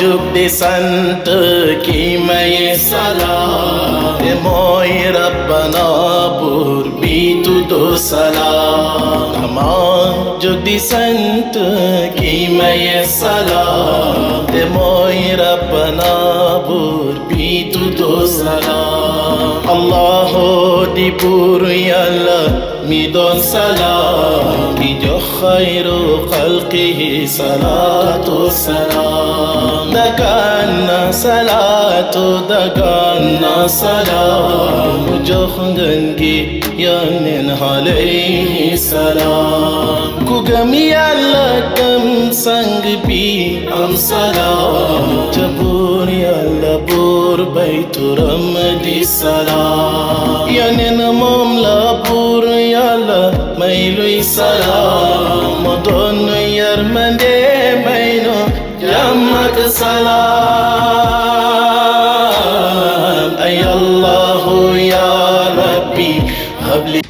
jug di sant ki may salaam te mooy rabbana buur bi tuddu salaam dama jug di sant ki may salaam te mooy rabbana buur bi tuddu salaam allahu di buur yàlla mi doon salaam ki jox xayru xalqihi salaatu salaam dagaan na salaatu dagaan na salaam mu jox ngeen gi yonent alayhi salaam ku gëm yàlla gëm sang bi am salaam ca buur yàlla buur bay turam di salaam yonent moom la buur yàlla may luy salaam moo doon yërmande may nu jàmm ak salaam ay allahu ya rabbi habli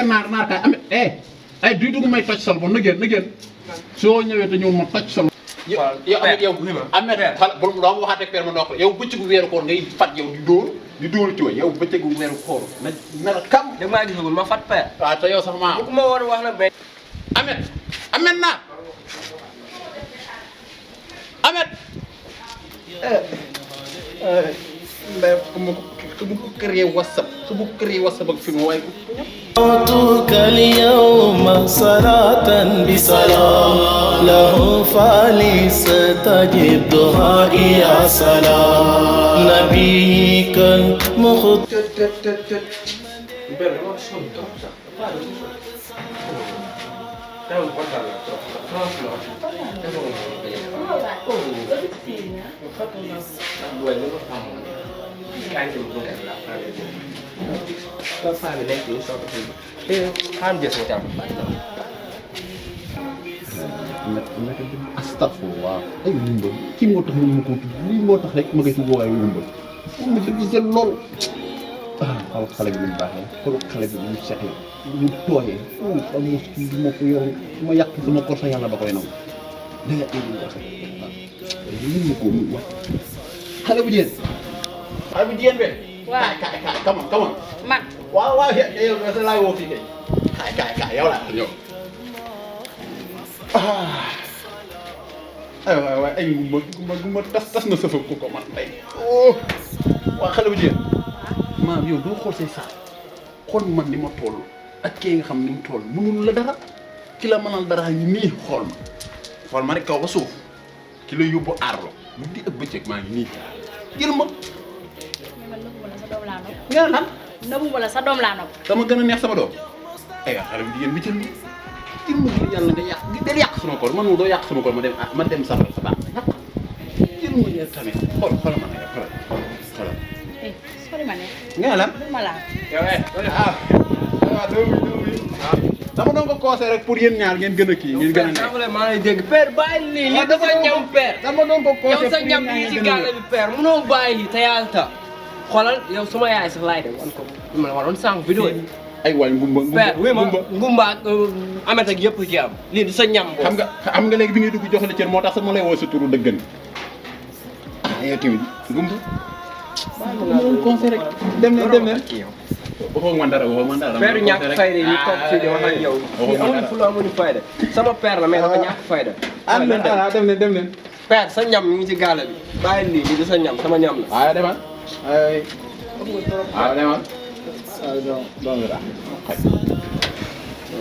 maar kay am ay du dugg may toj sal bo na génn soo ñëwee te ñëw ma toj sal yow Ahmed xal bu doo waxaat ak père ma ndox yow bëccëgu weeru koor ngay fat yow di dóor ci yow bëccëgu weeru koor na kam da maa gisagul ma fat père waaw te yow sax maa bu ma war a wax na benn Ahmed naa Ahmed mbay su bu ko créé WhatsApp ak fi mu waaye أعطوك اليوم صلاة بسلام له فليستجب دعائي يا سلام نبيك المختار astagfirullah ay wumbal kii moo tax mënu ma ko tudd lii moo tax rek ma koy tudd waaye wumbal moom mi dafa gisee lool xool xale bi mu baaxee xool xale bi mu seetee mu tooyee xam nga kii bi ma ko yor ma yàq sama kor sa yàlla ba koy nangu danga indi wax mënu ma ko wax xale bu jigéen be waaw kaay come on man waaw yow sa laay woo fii kay kaay yow laa ñëw waay ay gumba tas na sëfa ko man tey waa xale bu jigéen maam yow doo xool say saal xool man ni ma toll ak kii nga xam ni mu toll mënul la dara ki la mënal dara ngi nii xool ma rek kaw ba suuf ki la yóbbu aarlo lu di ëpp bëccëg maa ngi nii jël ma nga lan nëbuma la sa doom laa nopp dama gën a neex sama doom aywa xale bu jigéen bi jël ma yàlla nga yàq sama koor man moom doo yàq sama koor ma dem safara sa baax jël ma yàlla tamit xool ma ne xoolal sori ma ne nga lan ma laa yow dama doon ko conseil rek pour yéen ñaar ngeen gën a kii ngeen gën a nekk maa lay dégg père bàyyi lii lii dafa ñam père dama doon ko conseil yow sa ñam yi ci gàlle bi père mënoo bàyyi lii te yàlla ta xoolal yow suma yaay sax laay dem wan ko ma la waroon sànq vidéo yi ay waay père oui ma ngumba ak amet ak yëpp ci am lii du sa ñam xam nga léegi bi ngay dugg joxe la cër moo tax sax ma lay woo sa turu dëggan yow tamit ngumba dama doon conseil rek dem leen waxoo man dara père ñàkk fayda yi toog fii di wax ak yow fii amuñu fu la amuñu fayda sama père la mais dafa ñàkk fayda dem leen père sa ñam mi ngi ci gàlle bi bàyyi lii du sa ñam sama ñam la waaw demal demal doon ra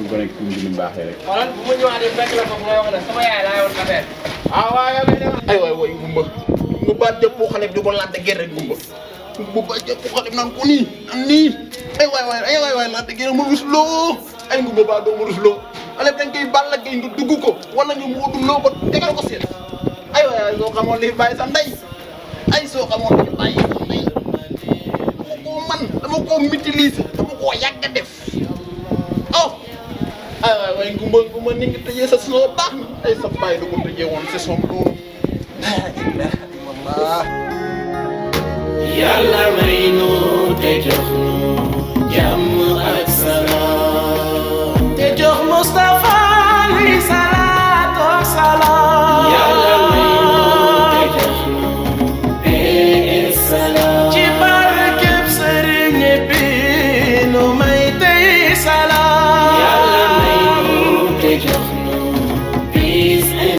gone ki mu ngi baaxee rek xoolal bu ma ñëwaatee fekk la foofu ngay wax ne sama yaay laa yoon affaire waaw ay waay gumba mu baat jëpp xale bi di ko laajte gerte gumba bu baat jëpp xale bi naan ko nii ay waay laajte gerte mu rusloo ay gumba baa doo mu rusloo xale bi dañ koy bàll ak nga dugg ko wala nga muutuloo ko tegal ko seet ay waay soo xamoon li bàyyi sa ndey soo xamoon li bàyyi sa ndey dama koo utiliser dama koo yàgg a def ay waay gumba ni ngi tëjee sa saison baax na ay sa bàyyi du ko tëjee woon saison bi noonu Yàlla may nu te jox